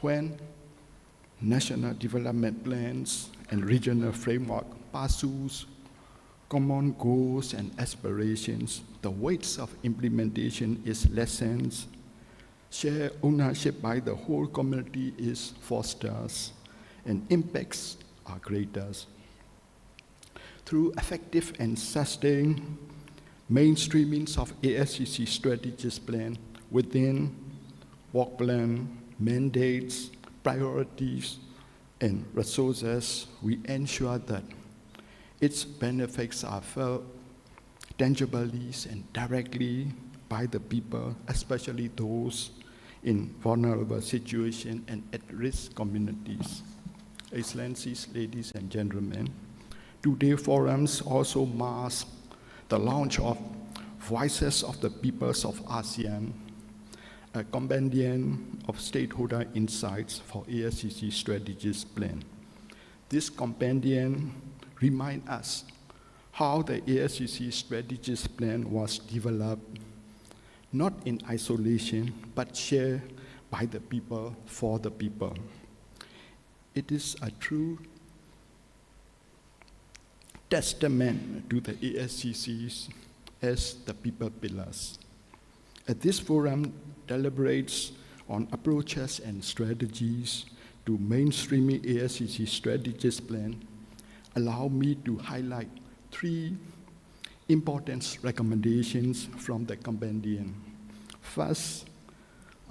when national development plans and regional framework pursues common goals and aspirations, the weight of implementation is lessened. Shared ownership by the whole community is fostered, and impacts are greater. Through effective and sustained mainstreaming of ASCC strategic plan within work plan, mandates, priorities, and resources, we ensure that its benefits are felt tangibly and directly by the people, especially those in vulnerable situations and at-risk communities. Excellencies, ladies and gentlemen, today's forums also marks the launch of Voices of the Peoples of ASEAN, a companion of stakeholder insights for ASCC strategic plan. This companion reminds us how the ASCC strategic plan was developed, not in isolation, but shared by the people for the people. It is a true testament to the ASCCs as the people pillars. At this forum deliberates on approaches and strategies to mainstreaming ASCC strategic plan. Allow me to highlight 3 important recommendations from the companion. First,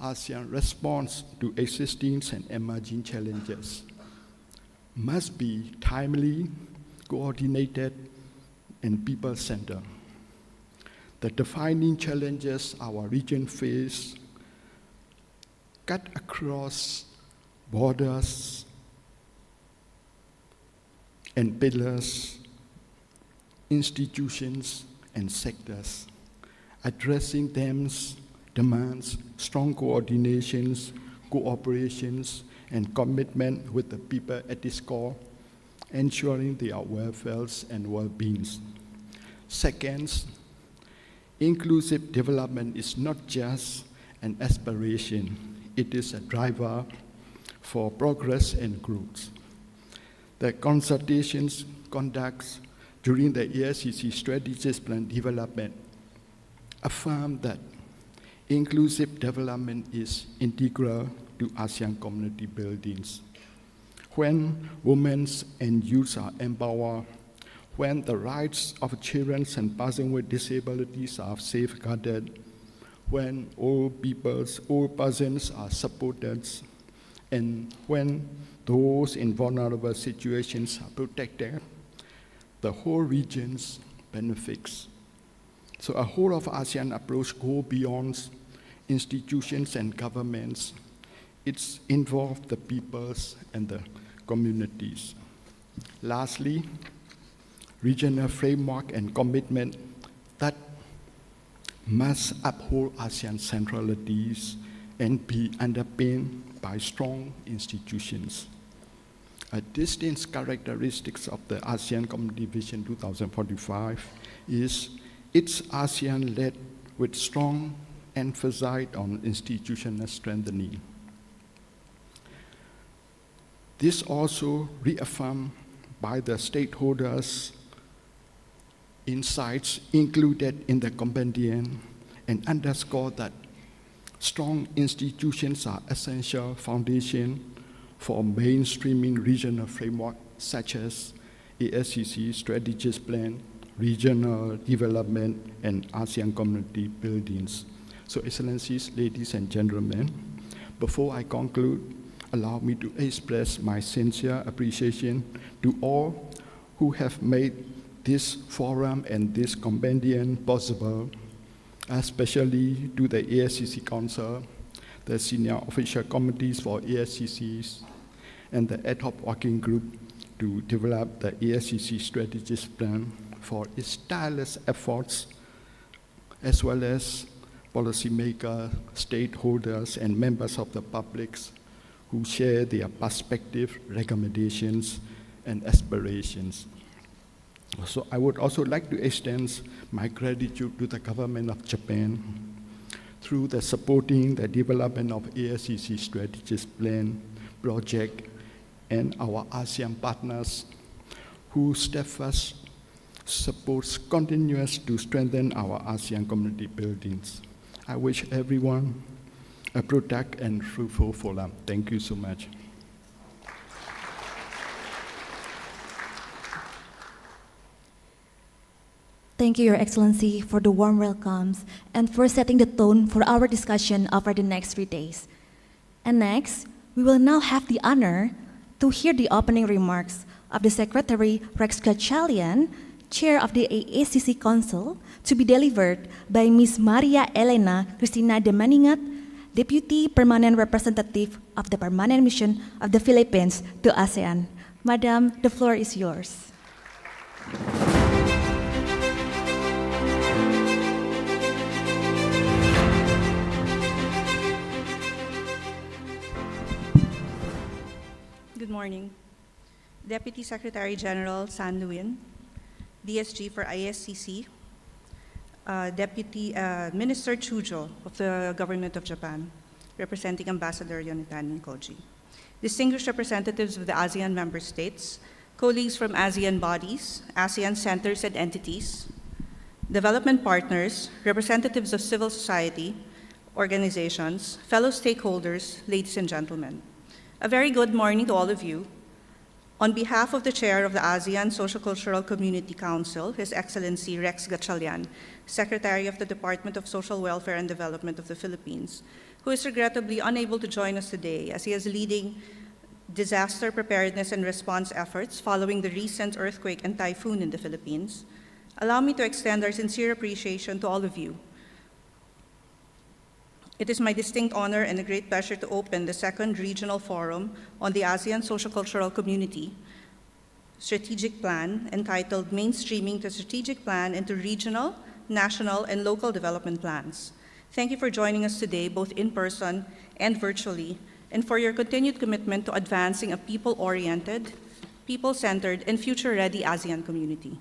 ASEAN response to existing and emerging challenges must be timely, coordinated, and people-centered. The defining challenges our region faces cut across borders and pillars, institutions, and sectors. Addressing them demands strong coordinations, cooperations, and commitment with the people at its core, ensuring their welfare and well-being. Second, inclusive development is not just an aspiration, it is a driver for progress and growth. The consultations conducted during the ASCC strategic plan development affirm that inclusive development is integral to ASEAN community buildings. When women and youth are empowered, when the rights of children and persons with disabilities are safeguarded, when all persons are supported, and when those in vulnerable situations are protected, the whole region benefits. So a whole of ASEAN approach goes beyond institutions and governments. It involves the peoples and the communities. Lastly, regional framework and commitment that must uphold ASEAN centralities and be underpinned by strong institutions. A distinct characteristic of the ASEAN Community Vision 2045 is it's ASEAN-led with strong emphasis on institutional strengthening. This also reaffirmed by the stakeholders' insights included in the companion and underscore that strong institutions are essential foundation for mainstreaming regional framework such as ASCC strategic plan, regional development, and ASEAN community buildings. So Excellencies, ladies and gentlemen, before I conclude, allow me to express my sincere appreciation to all who have made this forum and this companion possible, especially to the ASCC Council, the senior official committees for ASCCs, and the ad hoc working group to develop the ASCC strategic plan for its tireless efforts, as well as policymakers, stakeholders, and members of the public who share their perspective, recommendations, and aspirations. So I would also like to extend my gratitude to the government of Japan through the supporting the development of ASCC strategic plan project and our ASEAN partners who steadfast supports continues to strengthen our ASEAN community buildings. I wish everyone a productive and fruitful forum. Thank you so much. Thank you, Your Excellency, for the warm welcomes and for setting the tone for our discussion over the next 3 days. And next, we will now have the honor to hear the opening remarks of the Secretary Rex Gatchalian, Chair of the ASCC Council, to be delivered by Ms. Maria Elena Cristina de Maningat, Deputy Permanent Representative of the Permanent Mission of the Philippines to ASEAN. Madam, the floor is yours. Good morning. Deputy Secretary General San Luin, DSG for ASCC, Deputy Minister Chujo of the Government of Japan, representing Ambassador Yonatani Koji, distinguished representatives of the ASEAN member states, colleagues from ASEAN bodies, ASEAN centers and entities, development partners, representatives of civil society, organizations, fellow stakeholders, ladies and gentlemen. A very good morning to all of you. On behalf of the Chair of the ASEAN Socio-Cultural Community Council, His Excellency Rex Gatchalian, Secretary of the Department of Social Welfare and Development of the Philippines, who is regrettably unable to join us today as he is leading disaster preparedness and response efforts following the recent earthquake and typhoon in the Philippines, allow me to extend our sincere appreciation to all of you. It is my distinct honor and a great pleasure to open the second regional forum on the ASEAN Socio-Cultural Community Strategic Plan entitled Mainstreaming the Strategic Plan into Regional, National, and Local Development Plans. Thank you for joining us today, both in person and virtually, and for your continued commitment to advancing a people-oriented, people-centered, and future-ready ASEAN community.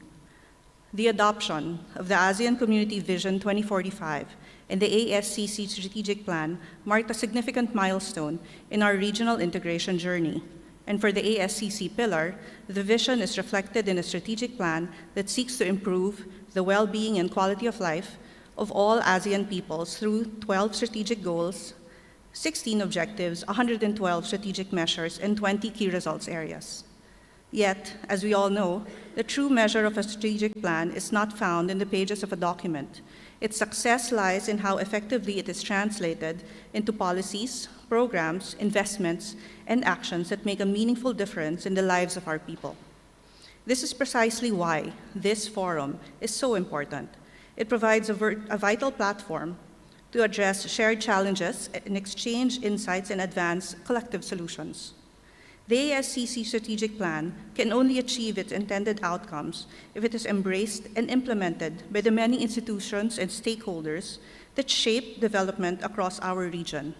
The adoption of the ASEAN Community Vision 2045 and the ASCC Strategic Plan marked a significant milestone in our regional integration journey. And for the ASCC pillar, the vision is reflected in a strategic plan that seeks to improve the well-being and quality of life of all ASEAN peoples through 12 strategic goals, 16 objectives, 112 strategic measures, and 20 key results areas. Yet, as we all know, the true measure of a strategic plan is not found in the pages of a document. Its success lies in how effectively it is translated into policies, programs, investments, and actions that make a meaningful difference in the lives of our people. This is precisely why this forum is so important. It provides a vital platform to address shared challenges and exchange insights and advance collective solutions. The ASCC strategic plan can only achieve its intended outcomes if it is embraced and implemented by the many institutions and stakeholders that shape development across our region.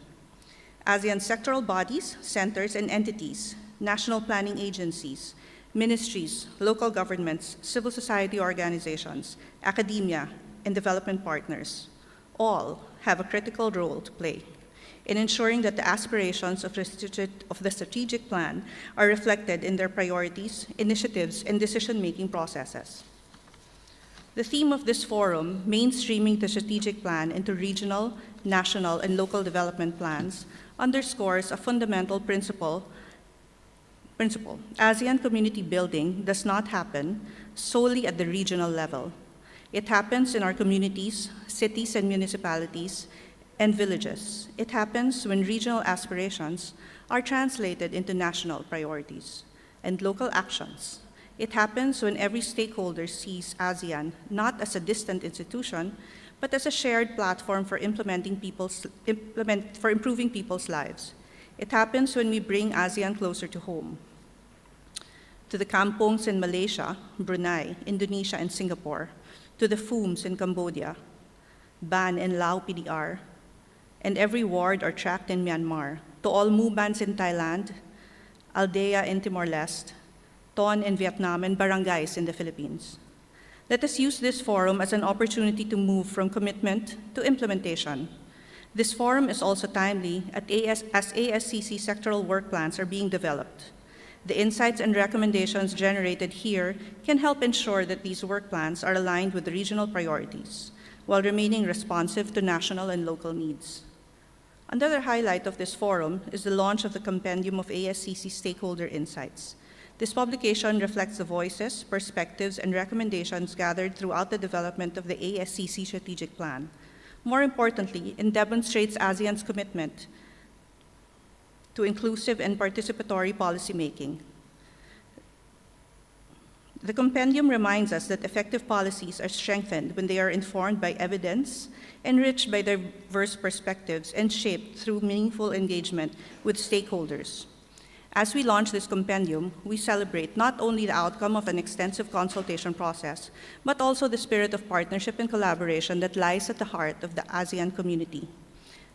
ASEAN sectoral bodies, centers, and entities, national planning agencies, ministries, local governments, civil society organizations, academia, and development partners all have a critical role to play in ensuring that the aspirations of the strategic plan are reflected in their priorities, initiatives, and decision-making processes. The theme of this forum, Mainstreaming the Strategic Plan into Regional, National, and Local Development Plans, underscores a fundamental principle. ASEAN community building does not happen solely at the regional level. It happens in our communities, cities and municipalities, and villages. It happens when regional aspirations are translated into national priorities and local actions. It happens when every stakeholder sees ASEAN not as a distant institution, but as a shared platform for improving people's lives. It happens when we bring ASEAN closer to home, to the kampongs in Malaysia, Brunei, Indonesia, and Singapore, to the FUMs in Cambodia, Ban and Lao PDR, and every ward or tract in Myanmar, to all Mubans in Thailand, Aldea in Timor-Leste, Ton in Vietnam, and barangays in the Philippines. Let us use this forum as an opportunity to move from commitment to implementation. This forum is also timely as ASCC sectoral work plans are being developed. The insights and recommendations generated here can help ensure that these work plans are aligned with the regional priorities, while remaining responsive to national and local needs. Another highlight of this forum is the launch of the Compendium of ASCC Stakeholder Insights. This publication reflects the voices, perspectives, and recommendations gathered throughout the development of the ASCC Strategic Plan. More importantly, it demonstrates ASEAN's commitment to inclusive and participatory policymaking. The compendium reminds us that effective policies are strengthened when they are informed by evidence, enriched by diverse perspectives, and shaped through meaningful engagement with stakeholders. As we launch this compendium, we celebrate not only the outcome of an extensive consultation process, but also the spirit of partnership and collaboration that lies at the heart of the ASEAN community.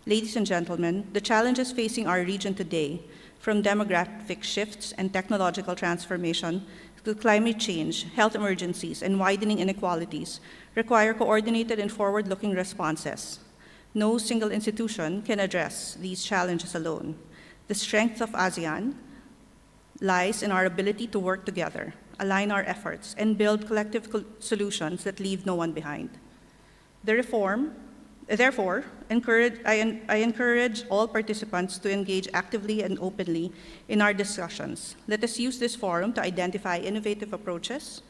Ladies and gentlemen, the challenges facing our region today, from demographic shifts and technological transformation to climate change, health emergencies, and widening inequalities, require coordinated and forward-looking responses. No single institution can address these challenges alone. The strength of ASEAN lies in our ability to work together, align our efforts, and build collective solutions that leave no one behind. Therefore, I encourage all participants to engage actively and openly in our discussions. Let us use this forum to identify innovative approaches,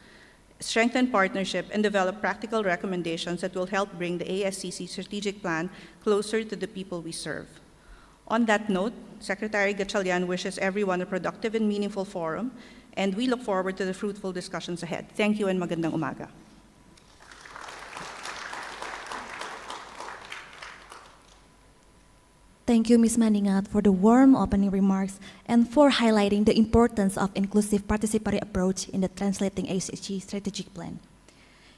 strengthen partnership, and develop practical recommendations that will help bring the ASCC strategic plan closer to the people we serve. On that note, Secretary Gatchalian wishes everyone a productive and meaningful forum, and we look forward to the fruitful discussions ahead. Thank you and magandang umaga. Thank you, Ms. Maningat, for the warm opening remarks and for highlighting the importance of inclusive participatory approach in the translating ASCC strategic plan.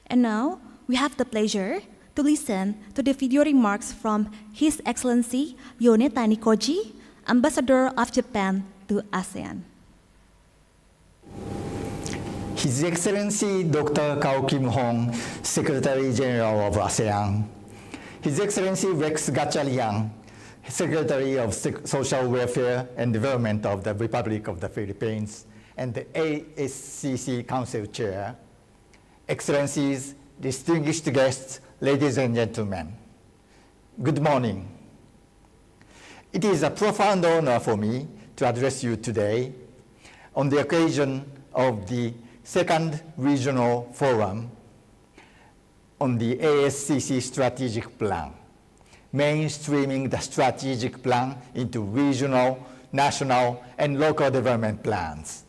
And now, we have the pleasure to listen to the video remarks from His Excellency Yonetani Koji, Ambassador of Japan to ASEAN. His Excellency Dr. Kao Kim Hong, Secretary General of ASEAN. His Excellency Rex Gatchalian, Secretary of Social Welfare and Development of the Republic of the Philippines, and the ASCC Council Chair, Excellencies, distinguished guests, ladies and gentlemen, good morning. It is a profound honor for me to address you today on the occasion of the Second Regional Forum on the ASCC Strategic Plan, mainstreaming the strategic plan into regional, national, and local development plans.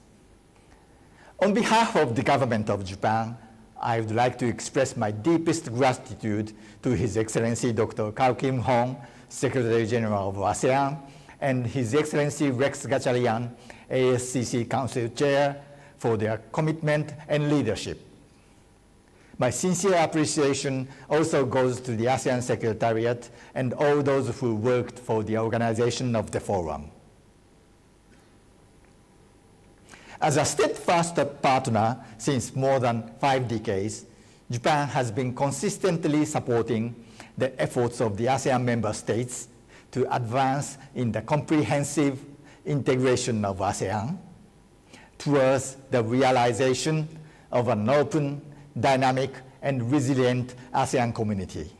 On behalf of the government of Japan, I would like to express my deepest gratitude to His Excellency Dr. Kao Kim Hong, Secretary General of ASEAN, and His Excellency Rex Gatchalian, ASCC Council Chair, for their commitment and leadership. My sincere appreciation also goes to the ASEAN Secretariat and all those who worked for the organization of the forum. As a steadfast partner since more than 5 decades, Japan has been consistently supporting the efforts of the ASEAN member states to advance in the comprehensive integration of ASEAN towards the realization of an open, dynamic, and resilient ASEAN community.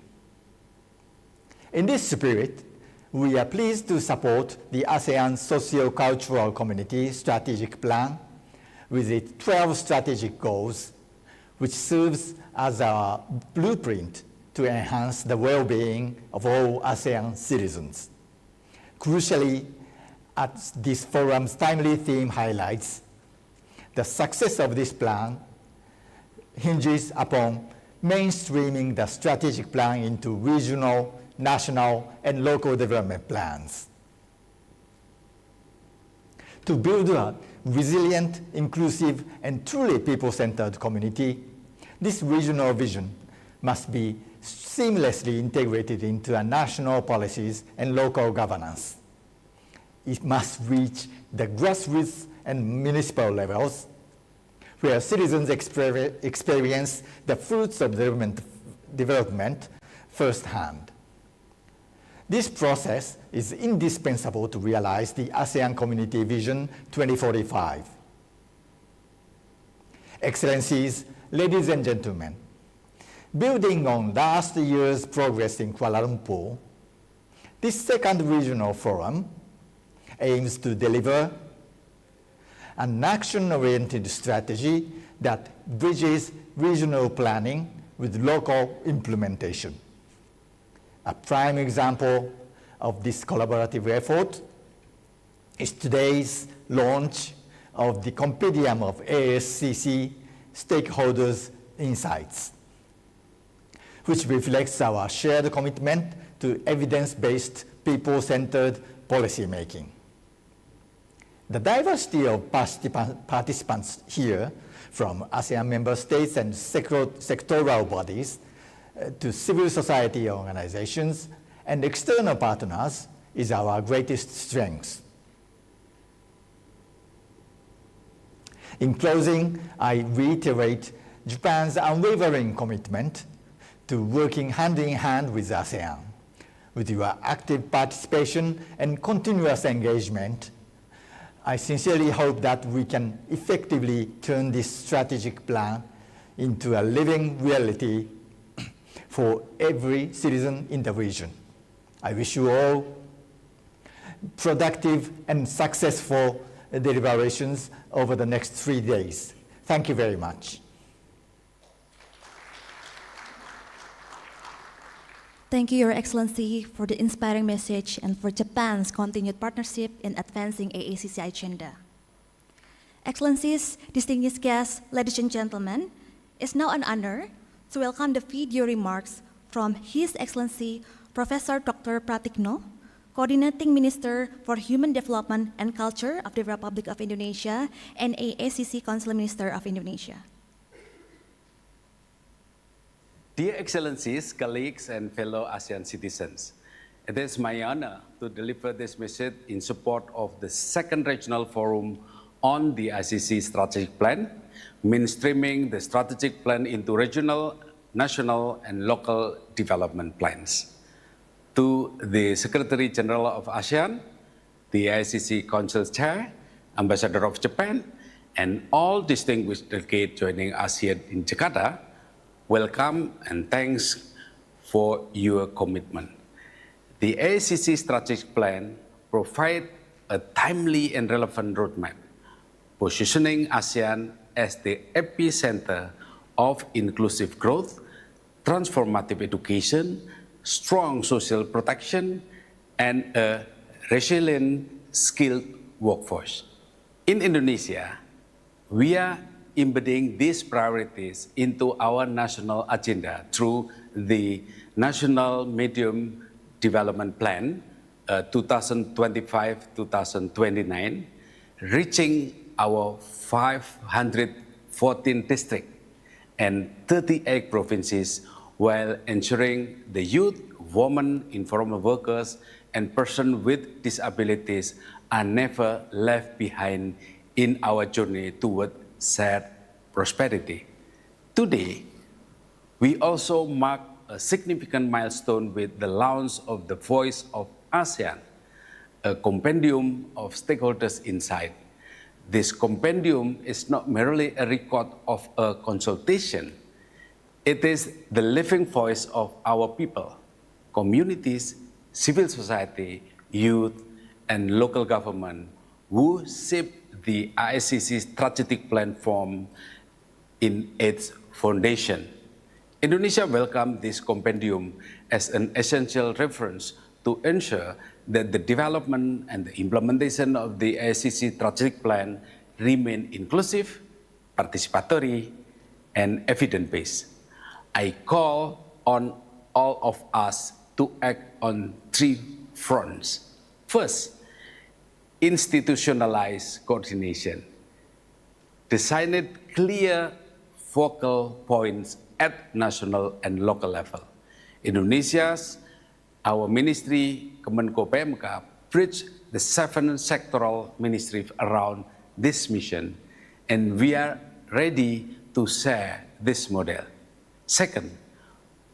In this spirit, we are pleased to support the ASEAN Socio-Cultural Community Strategic Plan with its 12 strategic goals, which serves as a blueprint to enhance the well-being of all ASEAN citizens. Crucially, as this forum's timely theme highlights, the success of this plan hinges upon mainstreaming the strategic plan into regional, national, and local development plans. To build a resilient, inclusive, and truly people-centered community, this regional vision must be seamlessly integrated into national policies and local governance. It must reach the grassroots and municipal levels, where citizens experience the fruits of development firsthand. This process is indispensable to realize the ASEAN Community Vision 2045. Excellencies, ladies and gentlemen, building on last year's progress in Kuala Lumpur, this second regional forum aims to deliver an action-oriented strategy that bridges regional planning with local implementation. A prime example of this collaborative effort is today's launch of the Compendium of ASCC Stakeholders' Insights, which reflects our shared commitment to evidence-based, people-centered policymaking. The diversity of participants here, from ASEAN member states and sectoral bodies to civil society organizations and external partners, is our greatest strength. In closing, I reiterate Japan's unwavering commitment to working hand in hand with ASEAN. With your active participation and continuous engagement, I sincerely hope that we can effectively turn this strategic plan into a living reality for every citizen in the region. I wish you all productive and successful deliberations over the next 3 days. Thank you very much. Thank you, Your Excellency, for the inspiring message and for Japan's continued partnership in advancing AACC agenda. Excellencies, distinguished guests, ladies and gentlemen, it's now an honor to welcome the video remarks from His Excellency Professor Dr. Pratikno, Coordinating Minister for Human Development and Culture of the Republic of Indonesia and AACC Council Minister of Indonesia. Dear Excellencies, colleagues, and fellow ASEAN citizens, it is my honor to deliver this message in support of the second regional forum on the ASCC strategic plan, mainstreaming the strategic plan into regional, national, and local development plans. To the Secretary General of ASEAN, the ASCC Council Chair, Ambassador of Japan, and all distinguished delegates joining us here in Jakarta, welcome and thanks for your commitment. The ASCC strategic plan provides a timely and relevant roadmap, positioning ASEAN as the epicenter of inclusive growth, transformative education, strong social protection, and a resilient, skilled workforce. In Indonesia, we are embedding these priorities into our national agenda through the National Medium Development Plan 2025-2029, reaching our 514 districts and 38 provinces while ensuring the youth, women, informal workers, and persons with disabilities are never left behind in our journey toward shared prosperity. Today, we also mark a significant milestone with the launch of the Voice of ASEAN, a compendium of stakeholders' insight. This compendium is not merely a record of a consultation. It is the living voice of our people, communities, civil society, youth, and local government who shape the ASCC strategic platform in its foundation. Indonesia welcomes this compendium as an essential reference to ensure that the development and the implementation of the ASCC strategic plan remain inclusive, participatory, and evidence-based. I call on all of us to act on 3 fronts. First, institutionalize coordination. Design clear focal points at national and local level. Indonesia's, our ministry, Kemenko PMK, bridge the 7 sectoral ministries around this mission, and we are ready to share this model. Second,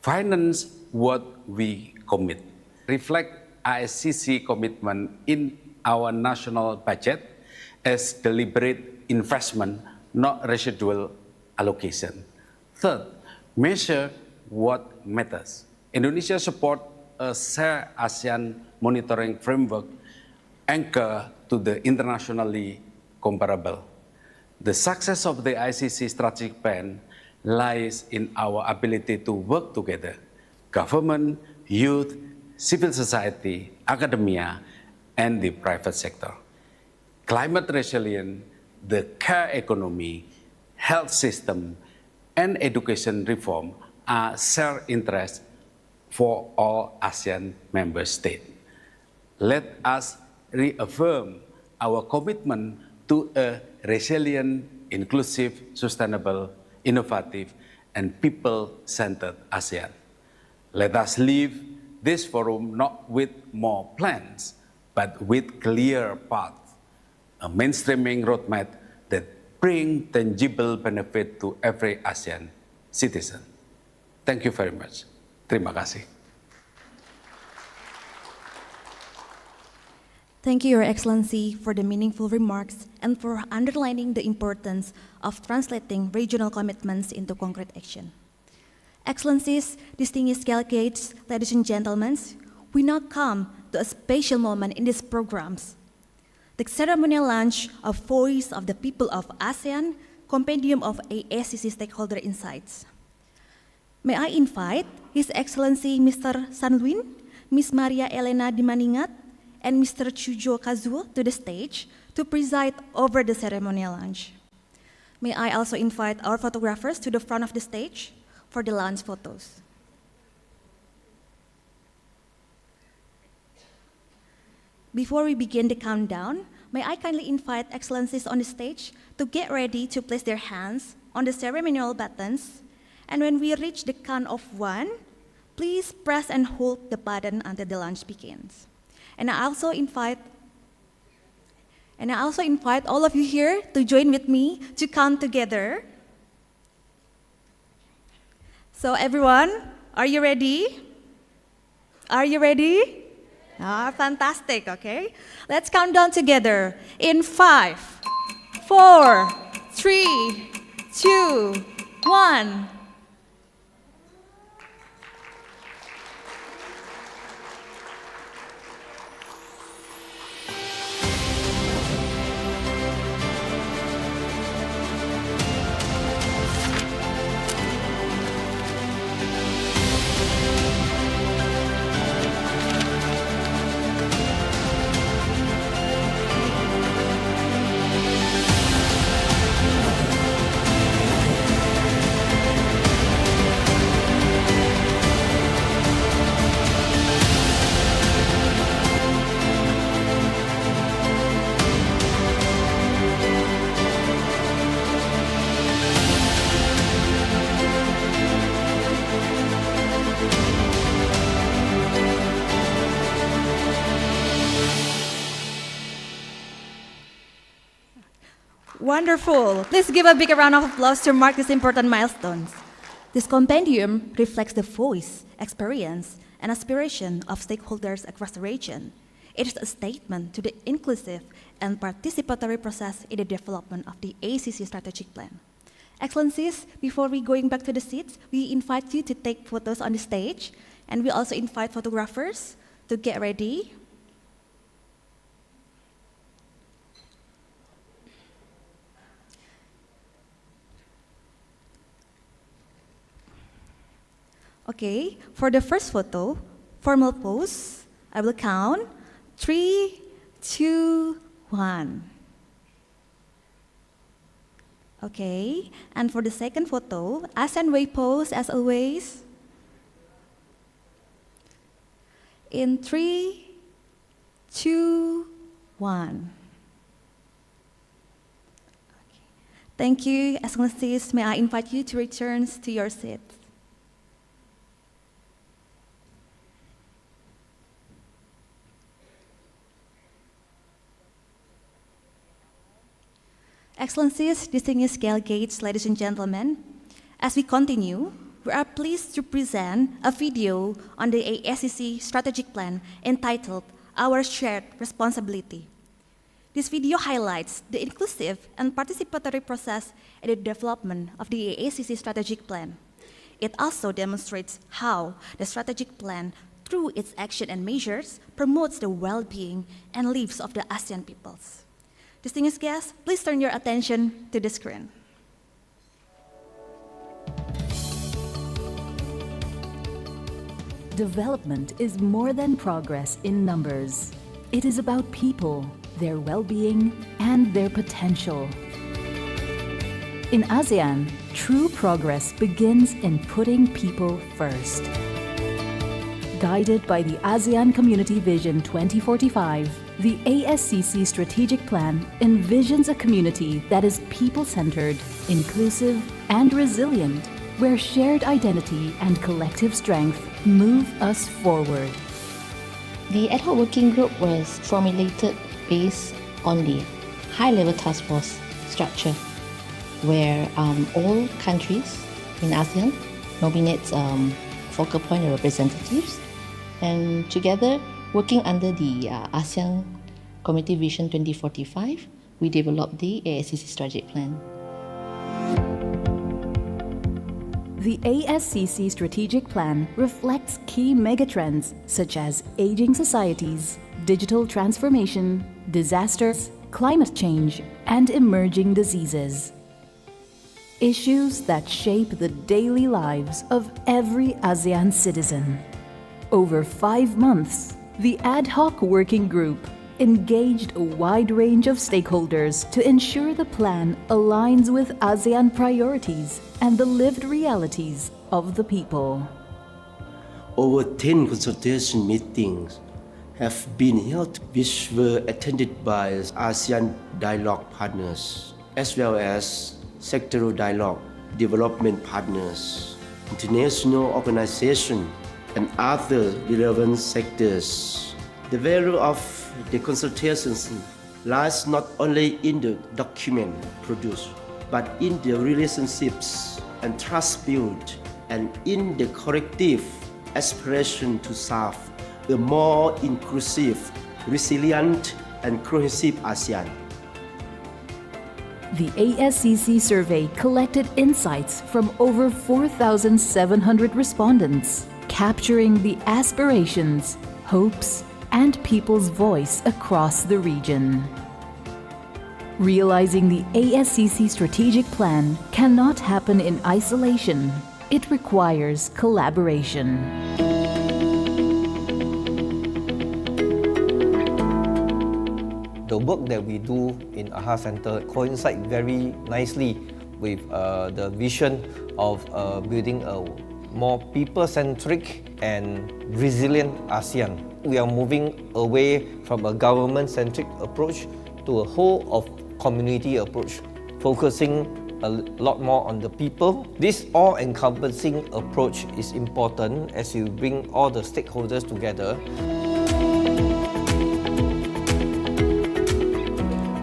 finance what we commit. Reflect ASCC commitment in our national budget as deliberate investment, not residual allocation. Third, measure what matters. Indonesia support a shared ASEAN monitoring framework anchor to the internationally comparable. The success of the ICC strategic plan lies in our ability to work together, government, youth, civil society, academia, and the private sector. Climate resilience, the care economy, health system, and education reform are shared interests for all ASEAN member states. Let us reaffirm our commitment to a resilient, inclusive, sustainable, innovative, and people-centered ASEAN. Let us leave this forum not with more plans, but with clear paths, a mainstreaming roadmap that brings tangible benefit to every ASEAN citizen. Thank you very much. Terima kasih. Thank you, Your Excellency, for the meaningful remarks and for underlining the importance of translating regional commitments into concrete action. Excellencies, distinguished delegates, ladies and gentlemen, we now come to a special moment in these programs. The ceremonial launch of Voice of the People of ASEAN, Compendium of ASCC Stakeholder Insights. May I invite His Excellency Mr. Sanluin, Ms. Maria Elena Dimaningat, and Mr. Chujo Kazuo to the stage to preside over the ceremonial launch. May I also invite our photographers to the front of the stage for the launch photos. Before we begin the countdown, may I kindly invite Excellencies on the stage to get ready to place their hands on the ceremonial buttons, and when we reach the count of 1, please press and hold the button until the launch begins. And I also invite all of you here to join with me to count together. So everyone, are you ready? Are you ready? Ah, fantastic, okay. Let's count down together in 5, 4, 3, 2, 1. Wonderful. Please give a big round of applause to mark these important milestones. This compendium reflects the voice, experience, and aspiration of stakeholders across the region. It is a statement to the inclusive and participatory process in the development of the ACC strategic plan. Excellencies, before we going back to the seats, we invite you to take photos on the stage, and we also invite photographers to get ready. Okay, for the first photo, formal pose, I will count 3, 2, 1. Okay, and for the second photo, ASEAN Way pose as always. In 3, 2, 1. Okay. Thank you, Excellencies. May I invite you to return to your seats. Excellencies, distinguished delegates, ladies and gentlemen, as we continue, we are pleased to present a video on the ASCC strategic plan entitled Our Shared Responsibility. This video highlights the inclusive and participatory process in the development of the ASCC strategic plan. It also demonstrates how the strategic plan, through its action and measures, promotes the well-being and lives of the ASEAN peoples. Distinguished guests, please turn your attention to the screen. Development is more than progress in numbers. It is about people, their well-being, and their potential. In ASEAN, true progress begins in putting people first. Guided by the ASEAN Community Vision 2045, the ASCC strategic plan envisions a community that is people-centered, inclusive, and resilient, where shared identity and collective strength move us forward. The ad hoc working group was formulated based on the high-level task force structure, where all countries in ASEAN nominates focal point representatives, and together, working under the ASEAN Community Vision 2045, we developed the ASCC strategic plan. The ASCC strategic plan reflects key megatrends such as aging societies, digital transformation, disasters, climate change, and emerging diseases. Issues that shape the daily lives of every ASEAN citizen. Over 5 months, the ad hoc working group engaged a wide range of stakeholders to ensure the plan aligns with ASEAN priorities and the lived realities of the people. Over 10 consultation meetings have been held, which were attended by ASEAN dialogue partners, as well as sectoral dialogue development partners, international organizations, and other relevant sectors. The value of the consultations lies not only in the document produced, but in the relationships and trust built, and in the collective aspiration to serve a more inclusive, resilient, and cohesive ASEAN. The ASCC survey collected insights from over 4,700 respondents, capturing the aspirations, hopes, and people's voice across the region. Realizing the ASCC strategic plan cannot happen in isolation. It requires collaboration. The work that we do in AHA Center coincides very nicely with the vision of building a more people-centric and resilient ASEAN. We are moving away from a government-centric approach to a whole of community approach, focusing a lot more on the people. This all-encompassing approach is important as you bring all the stakeholders together.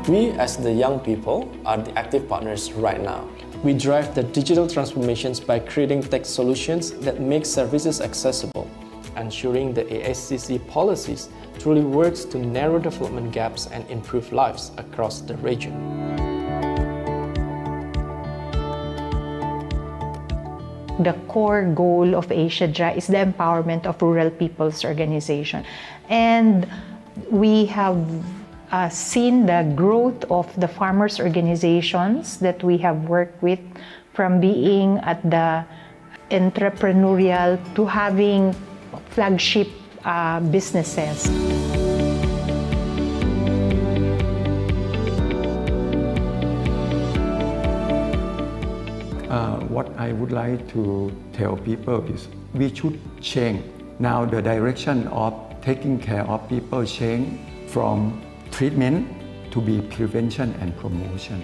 We, as the young people, are the active partners right now. We drive the digital transformations by creating tech solutions that make services accessible, ensuring the ASCC policies truly works to narrow development gaps and improve lives across the region. The core goal of ASIADRA is the empowerment of rural people's organization. And we have seen the growth of the farmers' organizations that we have worked with, from being at the entrepreneurial to having flagship businesses. What I would like to tell people is we should change. Now the direction of taking care of people change from treatment to be prevention and promotion.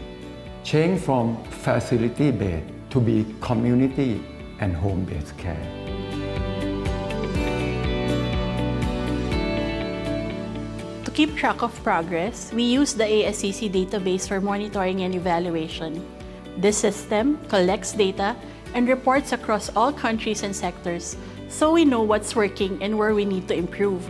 Change from facility-based to be community and home-based care. To keep track of progress, we use the ASCC database for monitoring and evaluation. This system collects data and reports across all countries and sectors, so we know what's working and where we need to improve.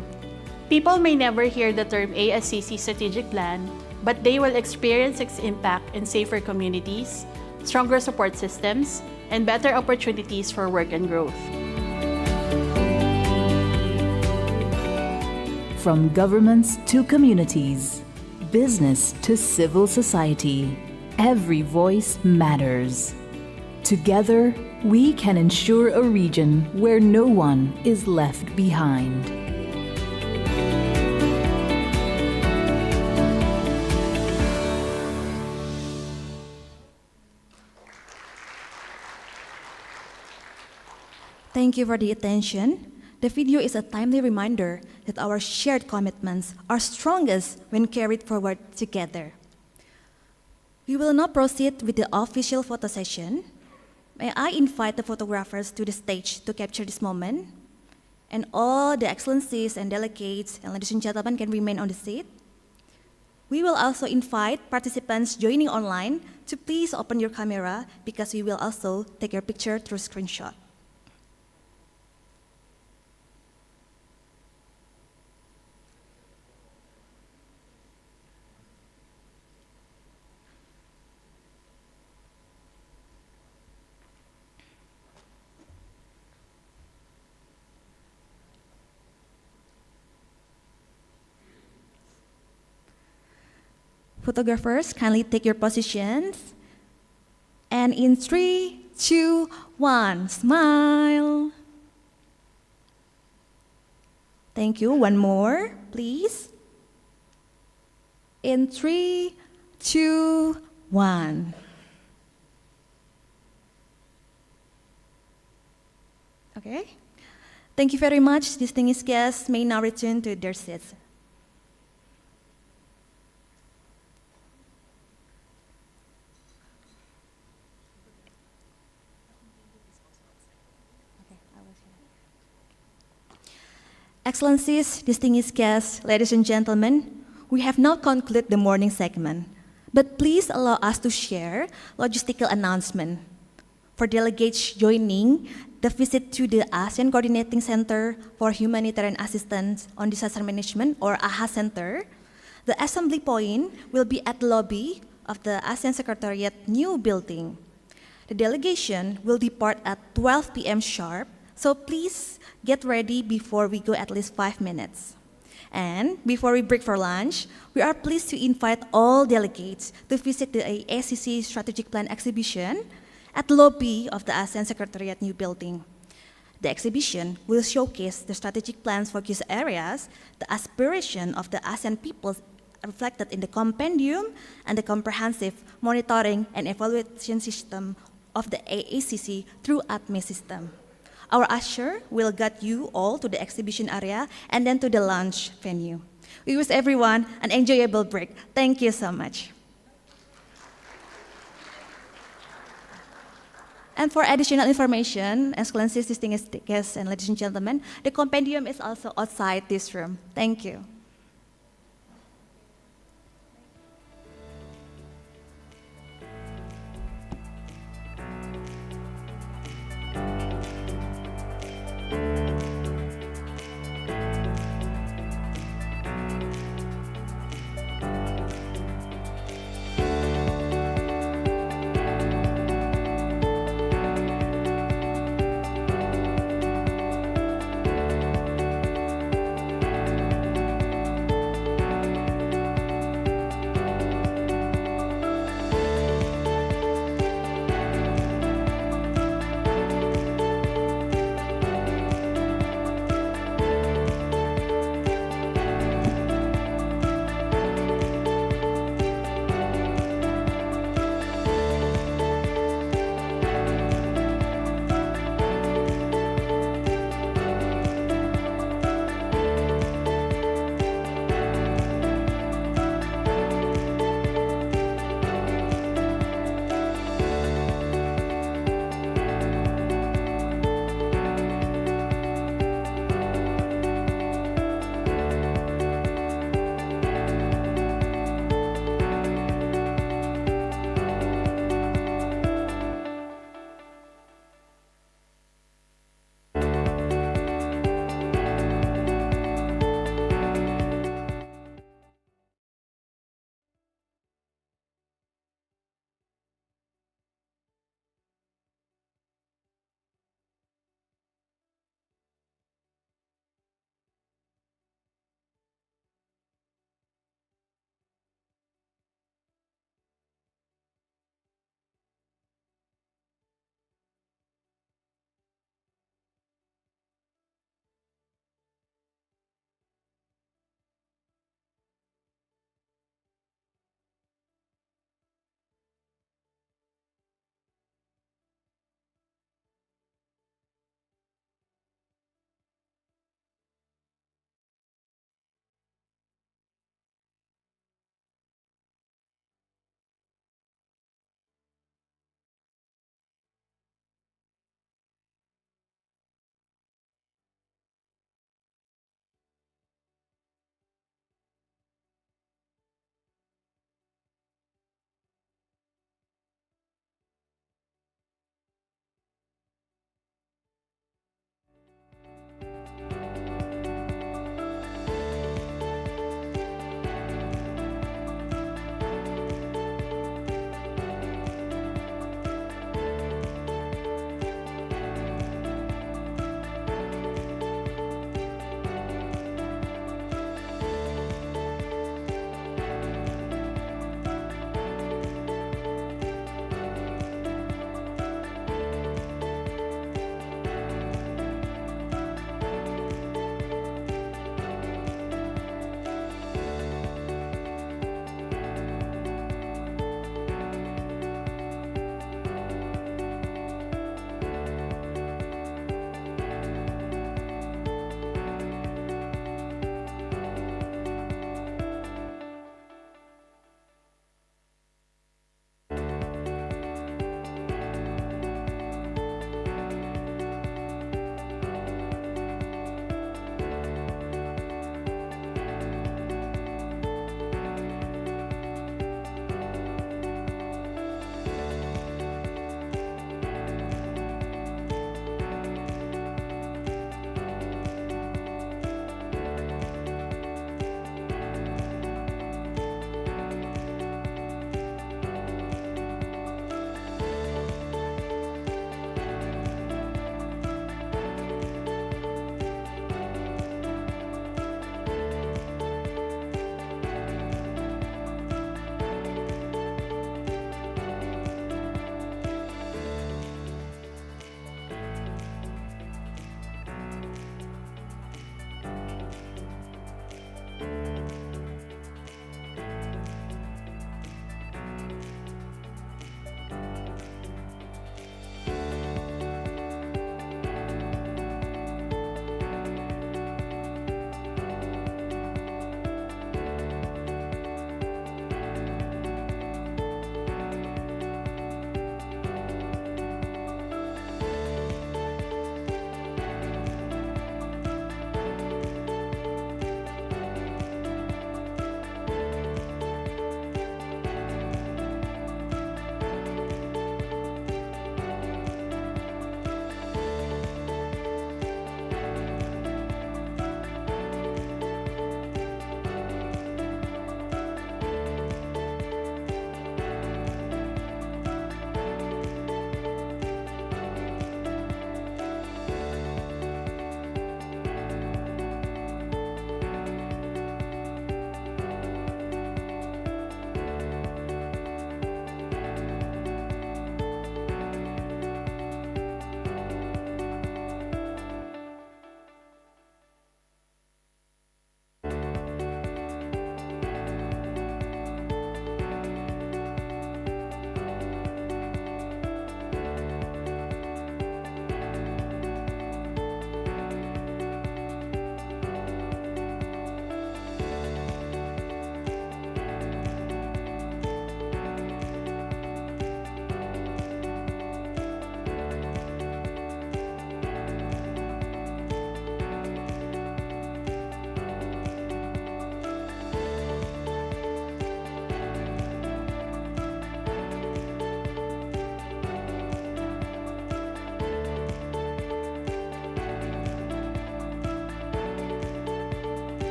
People may never hear the term ASCC strategic plan, but they will experience its impact in safer communities, stronger support systems, and better opportunities for work and growth. From governments to communities, business to civil society, every voice matters. Together, we can ensure a region where no one is left behind. Thank you for the attention. The video is a timely reminder that our shared commitments are strongest when carried forward together. We will now proceed with the official photo session. May I invite the photographers to the stage to capture this moment? And all the excellencies and delegates and ladies and gentlemen can remain on the seat. We will also invite participants joining online to please open your camera because we will also take your picture through screenshot. Photographers, kindly take your positions. And in 3, 2, 1, smile. Thank you. One more, please. In 3, 2, 1. Okay. Thank you very much. Distinguished guests may now return to their seats. Excellencies, distinguished guests, ladies and gentlemen, we have now concluded the morning segment, but please allow us to share logistical announcement. For delegates joining the visit to the ASEAN Coordinating Center for Humanitarian Assistance on Disaster Management, or AHA Center, the assembly point will be at the lobby of the ASEAN Secretariat new building. The delegation will depart at 12 p.m. sharp, so please get ready before we go at least 5 minutes. And before we break for lunch, we are pleased to invite all delegates to visit the ASCC Strategic Plan exhibition at the lobby of the ASEAN Secretariat new building. The exhibition will showcase the strategic plan's focus areas, the aspiration of the ASEAN peoples reflected in the compendium, and the comprehensive monitoring and evaluation system of the ASCC through ADME system. Our usher will guide you all to the exhibition area and then to the lunch venue. We wish everyone an enjoyable break. Thank you so much. And for additional information, excellencies, distinguished guests, and ladies and gentlemen, the compendium is also outside this room. Thank you.